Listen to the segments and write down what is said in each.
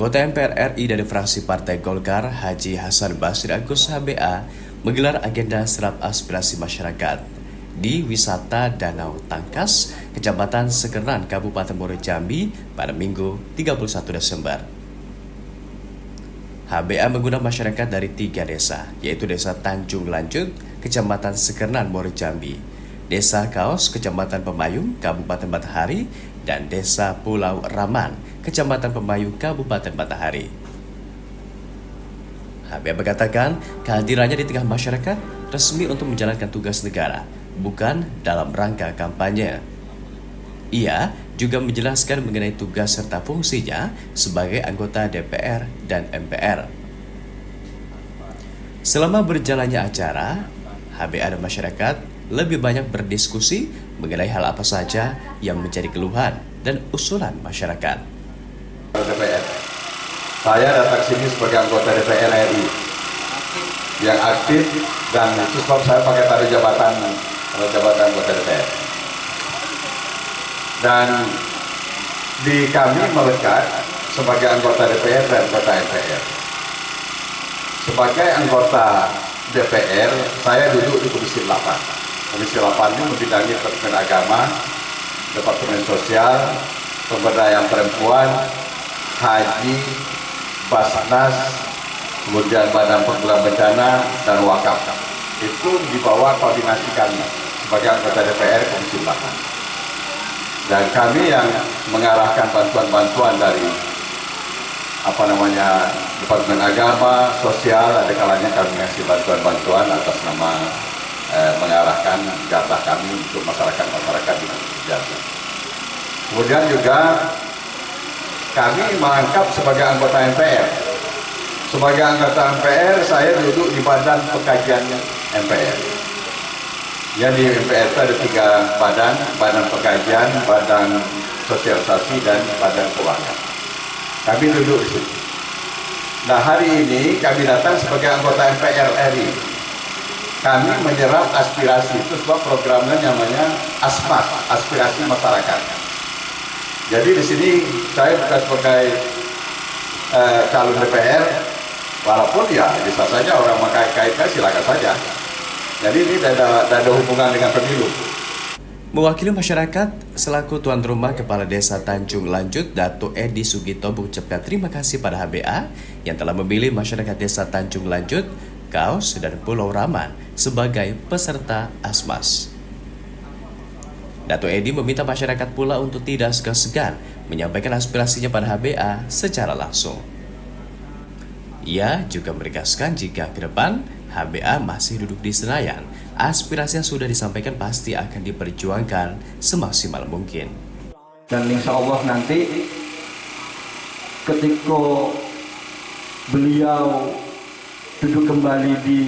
Anggota MPR RI dari fraksi Partai Golkar, Haji Hasan Basri Agus HBA, menggelar agenda serap aspirasi masyarakat di Wisata Danau Tangkas, Kecamatan Sekeran, Kabupaten Muaro Jambi pada Minggu 31 Desember. HBA mengundang masyarakat dari 3 desa, yaitu Desa Tanjung Lanjut, Kecamatan Sekeran, Muaro Jambi, Desa Kaos, Kecamatan Pemayung, Kabupaten Matahari, dan Desa Pulau Raman, Kecamatan Pemayung, Kabupaten Matahari. HBA mengatakan kehadirannya di tengah masyarakat resmi untuk menjalankan tugas negara, bukan dalam rangka kampanye. Ia juga menjelaskan mengenai tugas serta fungsinya sebagai anggota DPR dan MPR. Selama berjalannya acara, HBA dan masyarakat lebih banyak berdiskusi mengenai hal apa saja yang menjadi keluhan dan usulan masyarakat. DPR. Saya datang sini sebagai anggota DPR RI yang aktif, dan itu sebab saya pakai taruh jabatan anggota DPR. Dan di kami melekat sebagai anggota DPR dan anggota MPR. Sebagai anggota DPR, saya duduk di Komisi 8. Komisi 8 ini membidangi Departemen Agama, Departemen Sosial, Pemberdayaan Perempuan, Haji, Basnas, kemudian Badan Penanggulangan Bencana, dan Wakaf. Itu di bawah koordinasi kami sebagai anggota DPR Komisi 8. Dan kami yang mengarahkan bantuan-bantuan dari Departemen Agama, Sosial, ada kalanya kami ngasih bantuan-bantuan atas nama mengarahkan jatah kami untuk masyarakat di Jambi. Kemudian juga kami merangkap sebagai anggota MPR. Sebagai anggota MPR, saya duduk di Badan Pengkajian MPR. Ya, di MPR itu ada 3 badan: Badan Pengkajian, Badan Sosialisasi, dan Badan Keuangan. Kami duduk di situ. Nah, hari ini kami datang sebagai anggota MPR RI. Kami menyerap aspirasi, itu sebab programnya namanya ASMAS, Aspirasi Masyarakat. Jadi di sini saya bukan sebagai calon DPR, walaupun ya bisa saja orang mengkait-kaitkan, silakan saja. Jadi ini tidak ada hubungan dengan pemilu. Mewakili masyarakat, selaku tuan rumah Kepala Desa Tanjung Lanjut, Dato Edi Sugito mengucapkan terima kasih pada HBA yang telah memilih masyarakat Desa Tanjung Lanjut, Kaos, dan Pulau Raman sebagai peserta ASMAS. Dato Edi meminta masyarakat pula untuk tidak segan-segan menyampaikan aspirasinya pada HBA secara langsung. Ia juga menegaskan jika ke depan HBA masih duduk di Senayan, aspirasi yang sudah disampaikan pasti akan diperjuangkan semaksimal mungkin. Dan insya Allah nanti ketika beliau duduk kembali di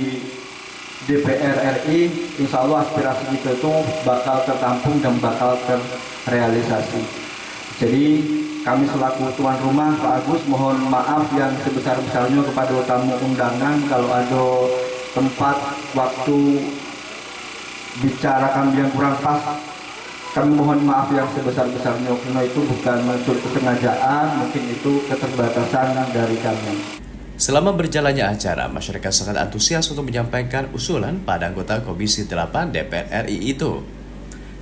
DPR RI, insya Allah aspirasi kita itu bakal tertampung dan bakal terrealisasi. Jadi kami selaku tuan rumah, Pak Agus, mohon maaf yang sebesar-besarnya kepada tamu undangan kalau ada tempat, waktu bicara kami yang kurang pas. Kami mohon maaf yang sebesar-besarnya, karena itu bukan muncul kesengajaan, mungkin itu keterbatasan dari kami. Selama berjalannya acara, masyarakat sangat antusias untuk menyampaikan usulan pada anggota Komisi 8 DPR RI itu.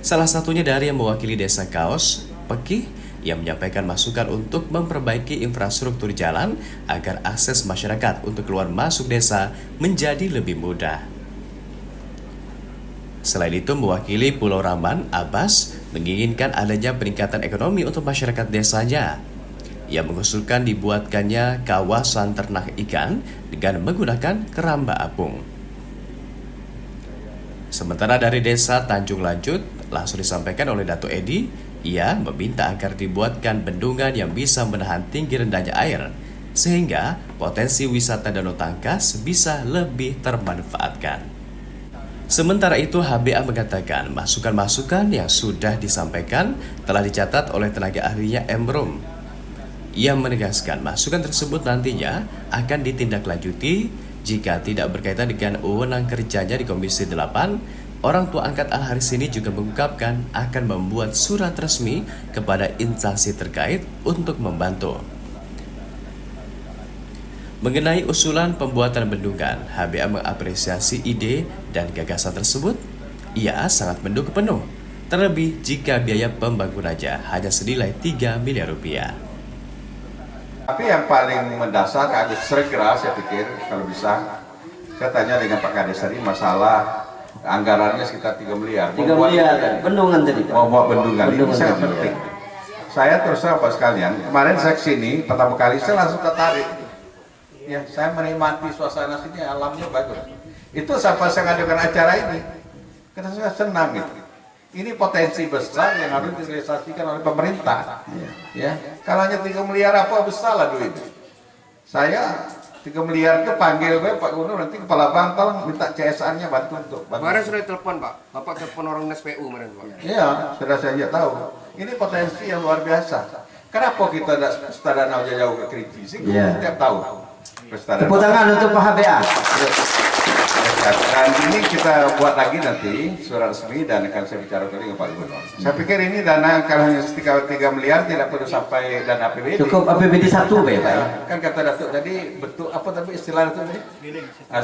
Salah satunya dari yang mewakili Desa Kaos, Pekih, yang menyampaikan masukan untuk memperbaiki infrastruktur jalan agar akses masyarakat untuk keluar masuk desa menjadi lebih mudah. Selain itu, mewakili Pulau Raman, Abbas, menginginkan adanya peningkatan ekonomi untuk masyarakat desanya. Ia mengusulkan dibuatkannya kawasan ternak ikan dengan menggunakan keramba apung. Sementara dari Desa Tanjung Lanjut, langsung disampaikan oleh Dato Edi, ia meminta agar dibuatkan bendungan yang bisa menahan tinggi rendahnya air, sehingga potensi wisata Danau Tangkas bisa lebih termanfaatkan. Sementara itu, HBA mengatakan masukan-masukan yang sudah disampaikan telah dicatat oleh tenaga ahlinya Emrum. Ia menegaskan masukan tersebut nantinya akan ditindaklanjuti jika tidak berkaitan dengan wewenang kerjanya di Komisi 8. Orang tua angkat Al Haris ini juga mengungkapkan akan membuat surat resmi kepada instansi terkait untuk membantu. Mengenai usulan pembuatan bendungan, HBA mengapresiasi ide dan gagasan tersebut. Ia sangat mendukung penuh, terlebih jika biaya pembangunannya hanya senilai 3 miliar rupiah. Tapi yang paling mendasar harus segera, saya pikir kalau bisa, saya tanya dengan Pak Kades tadi masalah anggarannya sekitar 3 miliar. 3 miliar bendungan tadi Pak. Mau buat bendungan ini Bendungan sangat tadi, penting. Saya terus terang Pak sekalian, kemarin saya kesini pertama kali saya langsung tertarik. Ya, saya menikmati suasana sini, alamnya bagus. Itu siapa saya ngadakan acara ini, karena saya senang gitu. Ini potensi besar yang harus direalisasikan oleh pemerintah. Ya, kalau hanya 3 miliar apa besar lah duit. Saya 3 miliar itu panggil gue Pak Gubernur, nanti kepala bank tolong minta CSR-nya bantu untuk bantu. Kemarin sudah telepon Pak, Bapak telepon orang SPU kemarin Pak. Iya, sudah saya tahu. Ini potensi yang luar biasa. Kenapa kita tidak setara jauh ke kritisi? Iya. Setiap tahun. Tepuk tangan untuk Pak HBA. Dan ini kita buat lagi nanti surat resmi dan akan saya bicara dengan Pak Gubernur. Saya pikir ini dana kalau hanya 3 miliar tidak perlu sampai dana APBD. Cukup APBD 1 Pak ya. Kan kata Datuk tadi betul apa tapi istilah itu tadi?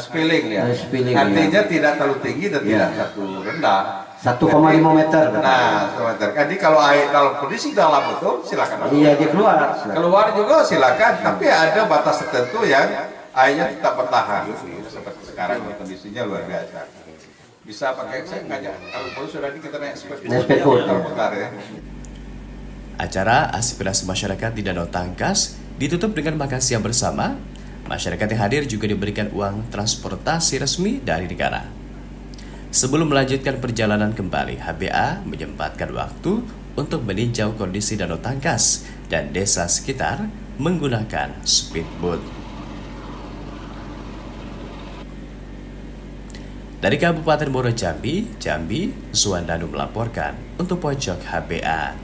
Spilling ya. Spilling, Artinya tidak terlalu tinggi dan tidak terlalu rendah. 1,5 meter. Nah, 1 meter. Jadi kalau air dalam kondisi dalam betul silakan. Iya dia keluar. Keluar juga silakan, tapi ada batas tertentu yang airnya tetap bertahan. Seperti sekarang kondisinya luar biasa. Bisa pakai saya ngajak kalau perlu sudah di kita naik speedboat. Ya. Acara aspirasi masyarakat di Danau Tangkas ditutup dengan makan siang bersama. Masyarakat yang hadir juga diberikan uang transportasi resmi dari negara. Sebelum melanjutkan perjalanan kembali, HBA menyempatkan waktu untuk meninjau kondisi Danau Tangkas dan desa sekitar menggunakan speedboat. Dari Kabupaten Muaro Jambi, Suwandanu melaporkan untuk Pojok HBA.